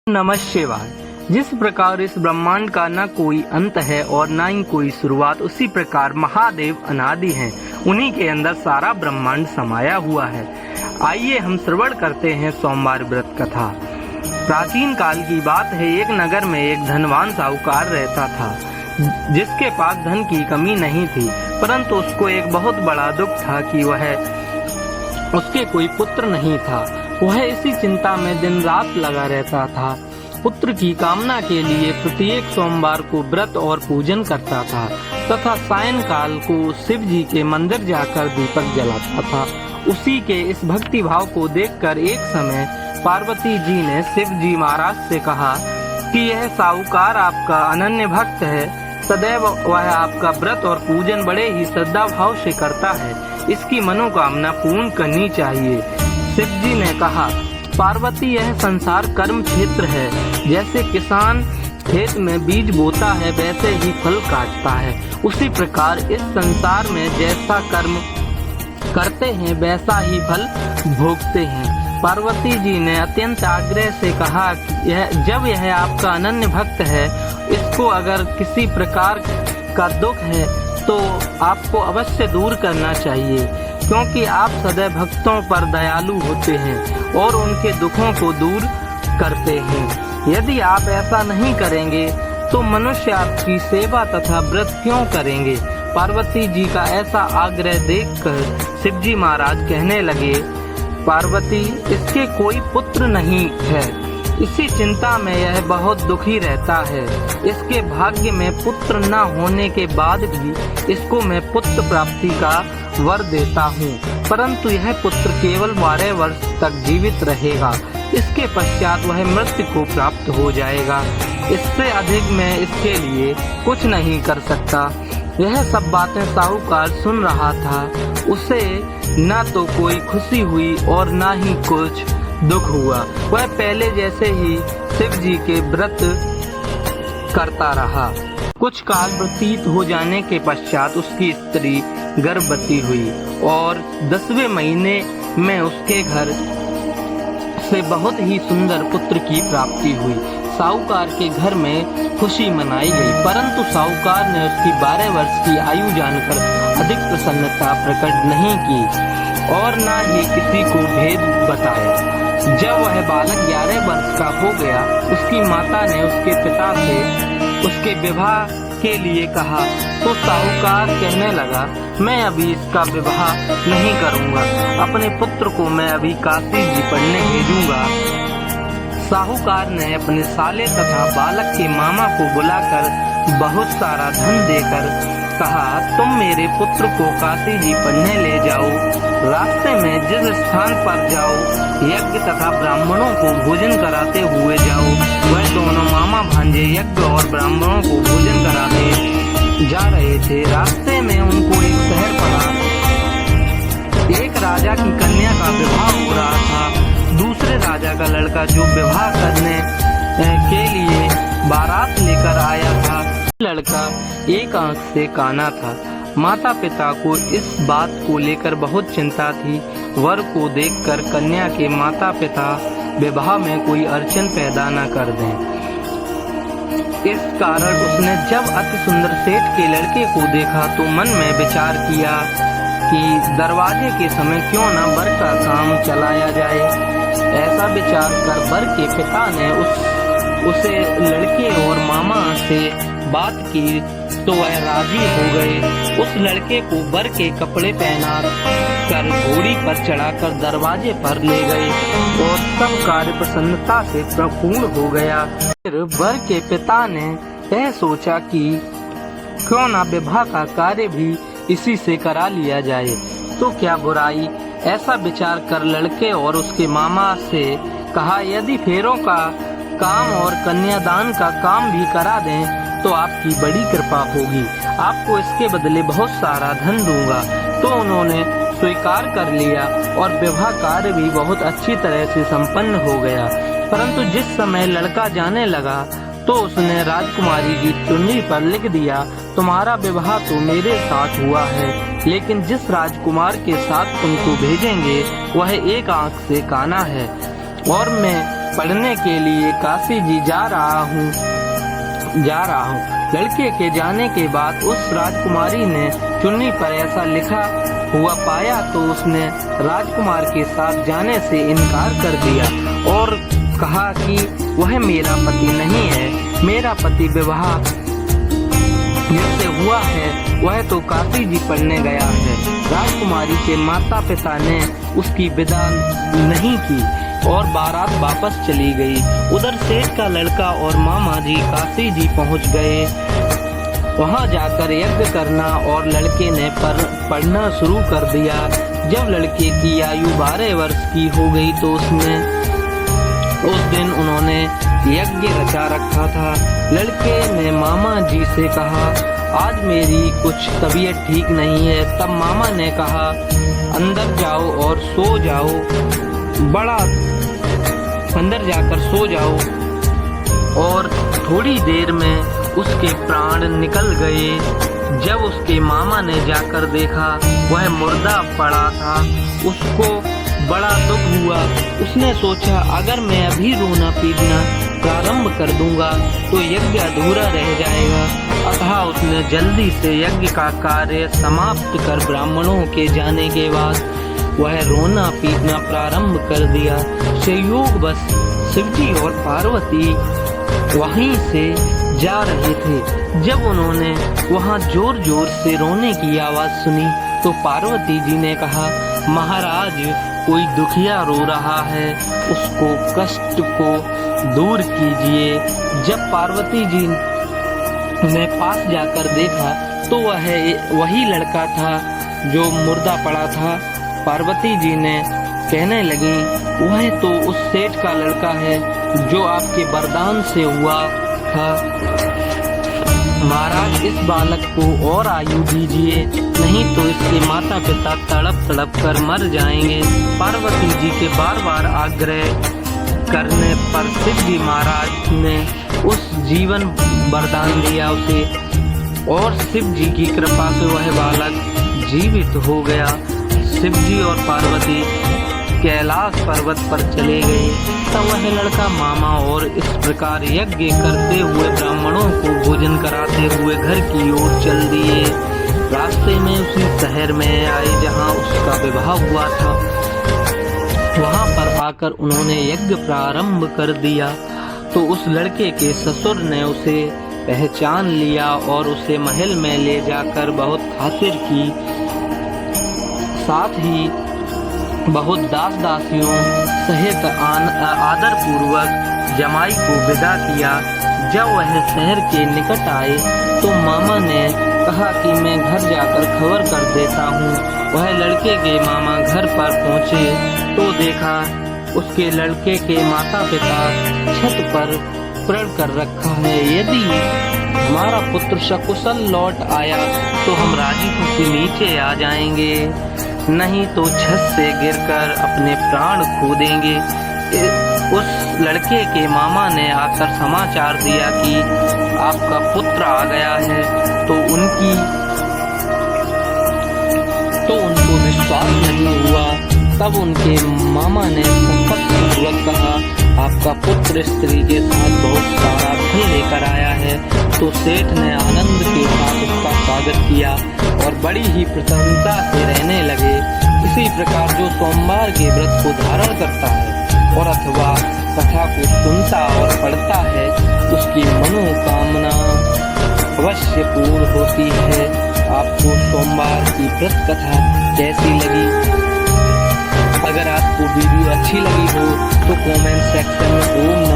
नमः शिवाय। जिस प्रकार इस ब्रह्मांड का न कोई अंत है और न ही कोई शुरुआत, उसी प्रकार महादेव अनादि हैं। उन्हीं के अंदर सारा ब्रह्मांड समाया हुआ है। आइए हम श्रवण करते हैं सोमवार व्रत कथा। प्राचीन काल की बात है, एक नगर में एक धनवान साहूकार रहता था, जिसके पास धन की कमी नहीं थी, परंतु उसको एक बहुत बड़ा दुख था कि उसके कोई पुत्र नहीं था। वह इसी चिंता में दिन रात लगा रहता था। पुत्र की कामना के लिए प्रत्येक सोमवार को व्रत और पूजन करता था तथा सायंकाल को शिव जी के मंदिर जाकर दीपक जलाता था। उसी के इस भक्ति भाव को देखकर एक समय पार्वती जी ने शिव जी महाराज से कहा कि यह साहूकार आपका अनन्य भक्त है, सदैव वह आपका व्रत और पूजन बड़े ही श्रद्धा भाव से करता है, इसकी मनोकामना पूर्ण करनी चाहिए। शिव जी ने कहा, पार्वती यह संसार कर्म क्षेत्र है, जैसे किसान खेत में बीज बोता है वैसे ही फल काटता है, उसी प्रकार इस संसार में जैसा कर्म करते हैं वैसा ही फल भोगते हैं। पार्वती जी ने अत्यंत आग्रह से कहा, जब यह आपका अनन्य भक्त है, इसको अगर किसी प्रकार का दुख है तो आपको अवश्य दूर करना चाहिए, क्योंकि आप सदैव भक्तों पर दयालु होते हैं और उनके दुखों को दूर करते हैं। यदि आप ऐसा नहीं करेंगे तो मनुष्य आपकी सेवा तथा व्रत क्यों करेंगे। पार्वती जी का ऐसा आग्रह देखकर शिव जी महाराज कहने लगे, पार्वती इसके कोई पुत्र नहीं है, इसी चिंता में यह बहुत दुखी रहता है। इसके भाग्य में पुत्र न होने के बाद भी इसको मैं पुत्र प्राप्ति का वर देता हूँ, परंतु यह पुत्र केवल 12 वर्ष तक जीवित रहेगा, इसके पश्चात वह मृत्यु को प्राप्त हो जाएगा। इससे अधिक मैं इसके लिए कुछ नहीं कर सकता। यह सब बातें साहूकार सुन रहा था। उसे न तो कोई खुशी हुई और न ही कुछ दुख हुआ। वह पहले जैसे ही शिव जी के व्रत करता रहा। कुछ काल व्यतीत हो जाने के पश्चात उसकी स्त्री गर्भवती हुई और 10वें महीने में उसके घर से बहुत ही सुंदर पुत्र की प्राप्ति हुई। साहूकार के घर में खुशी मनाई गई, परंतु साहूकार ने उसकी 12 वर्ष की आयु जानकर अधिक प्रसन्नता प्रकट नहीं की और न ही किसी को भेद बताया। जब वह बालक 11 वर्ष का हो गया, उसकी माता ने उसके पिता से उसके विवाह के लिए कहा, तो साहूकार कहने लगा, मैं अभी इसका विवाह नहीं करूंगा, अपने पुत्र को मैं अभी काशी जी पढ़ने भेजूंगा। साहूकार ने अपने साले तथा बालक के मामा को बुलाकर बहुत सारा धन देकर कहा, तुम मेरे पुत्र को काशी जी पढ़ने ले जाओ, रास्ते में जिस स्थान पर जाओ यज्ञ तथा ब्राह्मणों को भोजन कराते हुए जाओ। वह दोनों मामा भांजे यज्ञ और ब्राह्मणों को भोजन कराते जा रहे थे। रास्ते में उनको एक शहर पड़ा। एक राजा की कन्या का विवाह हो रहा था। दूसरे राजा का लड़का जो विवाह करने के लिए बारात लेकर आया था, लड़का एक आंख से काना था। माता पिता को इस बात को लेकर बहुत चिंता थी। वर को देखकर कन्या के माता पिता विवाह में कोई अड़चन पैदा न कर दें, इस कारण उसने जब अति सुंदर सेठ के लड़के को देखा तो मन में विचार किया कि दरवाजे के समय क्यों न वर का काम चलाया जाए। ऐसा विचार कर वर के पिता ने उसे लड़के और मामा से बात की तो वह राजी हो गए। उस लड़के को वर के कपड़े पहना कर घोड़ी पर चढ़ाकर दरवाजे पर ले गए और सब कार्य प्रसन्नता से पूर्ण हो गया। फिर वर के पिता ने यह सोचा कि क्यों ना विवाह का कार्य भी इसी से करा लिया जाए, तो क्या बुराई। ऐसा विचार कर लड़के और उसके मामा से कहा, यदि फेरों का काम और कन्यादान का काम भी करा दें तो आपकी बड़ी कृपा होगी, आपको इसके बदले बहुत सारा धन दूंगा। तो उन्होंने स्वीकार कर लिया और विवाह कार्य भी बहुत अच्छी तरह से संपन्न हो गया। परंतु जिस समय लड़का जाने लगा तो उसने राजकुमारी की चुन्नी पर लिख दिया, तुम्हारा विवाह तो मेरे साथ हुआ है, लेकिन जिस राजकुमार के साथ तुमको भेजेंगे वह एक आंख से काना है और मैं पढ़ने के लिए काशी जी जा रहा हूँ। लड़के के जाने के बाद उस राजकुमारी ने चुन्नी पर ऐसा लिखा हुआ पाया तो उसने राजकुमार के साथ जाने से इनकार कर दिया और कहा कि वह मेरा पति नहीं है। मेरा पति विवाह जिससे हुआ है वह तो काशी जी पढ़ने गया है। राजकुमारी के माता पिता ने उसकी विदा नहीं की और बारात वापस चली गई। उधर सेठ का लड़का और मामा जी काशी जी पहुंच गए। वहां जाकर यज्ञ करना और लड़के ने पढ़ना शुरू कर दिया। जब लड़के की आयु 12 वर्ष की हो गई तो उस दिन उन्होंने यज्ञ रचा रखा था। लड़के ने मामा जी से कहा, आज मेरी कुछ तबीयत ठीक नहीं है। तब मामा ने कहा, अंदर जाओ और सो जाओ, अंदर जाकर सो जाओ। और थोड़ी देर में उसके प्राण निकल गए। जब उसके मामा ने जाकर देखा वह मुर्दा पड़ा था, उसको बड़ा दुख हुआ। उसने सोचा, अगर मैं अभी रोना पीटना प्रारंभ कर दूंगा तो यज्ञ अधूरा रह जाएगा। अतः उसने जल्दी से यज्ञ का कार्य समाप्त कर ब्राह्मणों के जाने के बाद वह रोना पीटना प्रारंभ कर दिया। संयोग बस शिवजी और पार्वती वहीं से जा रहे थे। जब उन्होंने वहां जोर जोर से रोने की आवाज सुनी तो पार्वती जी ने कहा, महाराज कोई दुखिया रो रहा है, उसको कष्ट को दूर कीजिए। जब पार्वती जी ने पास जाकर देखा तो वह वही लड़का था जो मुर्दा पड़ा था। पार्वती जी ने कहने लगी, वह तो उस सेठ का लड़का है जो आपके वरदान से हुआ था। महाराज इस बालक को और आयु दीजिए, नहीं तो इसके माता पिता तड़प तड़प कर मर जाएंगे। पार्वती जी के बार बार आग्रह करने पर शिव जी महाराज ने उस जीवन वरदान दिया उसे और शिव जी की कृपा से वह बालक जीवित हो गया। शिव जी और पार्वती कैलाश पर्वत पर चले गए। तब वह लड़का मामा और इस प्रकार यज्ञ करते हुए ब्राह्मणों को भोजन कराते हुए घर की ओर चल दिए। रास्ते में उसी शहर में आए जहां उसका विवाह हुआ था। वहां पर आकर उन्होंने यज्ञ प्रारंभ कर दिया तो उस लड़के के ससुर ने उसे पहचान लिया और उसे महल में ले जाकर बहुत खातिर की, साथ ही बहुत दास दासियों सहित आदर पूर्वक जमाई को विदा किया। जब वह शहर के निकट आए तो मामा ने कहा कि मैं घर जाकर खबर कर देता हूँ। वह लड़के के मामा घर पर पहुँचे तो देखा उसके लड़के के माता पिता छत पर प्रण कर रखा है, यदि हमारा पुत्र सकुशल लौट आया तो हम राजी खुशी नीचे आ जाएंगे, नहीं तो छत से गिरकर अपने प्राण खो देंगे। उस लड़के के मामा ने आकर समाचार दिया कि आपका पुत्र आ गया है तो उनको विश्वास नहीं हुआ। तब उनके मामा ने संपत्तिपूर्वक कहा, आपका पुत्र स्त्री के साथ बहुत सारा धन लेकर आया है। तो सेठ ने आनंद के साथ उसका स्वागत किया और बड़ी ही प्रसन्नता से रहने लगे। इसी प्रकार जो सोमवार के व्रत को धारण करता है और अथवा कथा को सुनता और पढ़ता है उसकी मनोकामना अवश्य पूर्ण होती है। आपको सोमवार की व्रत कथा कैसी लगी? अगर आपको वीडियो अच्छी लगी हो तो कमेंट सेक्शन में ओम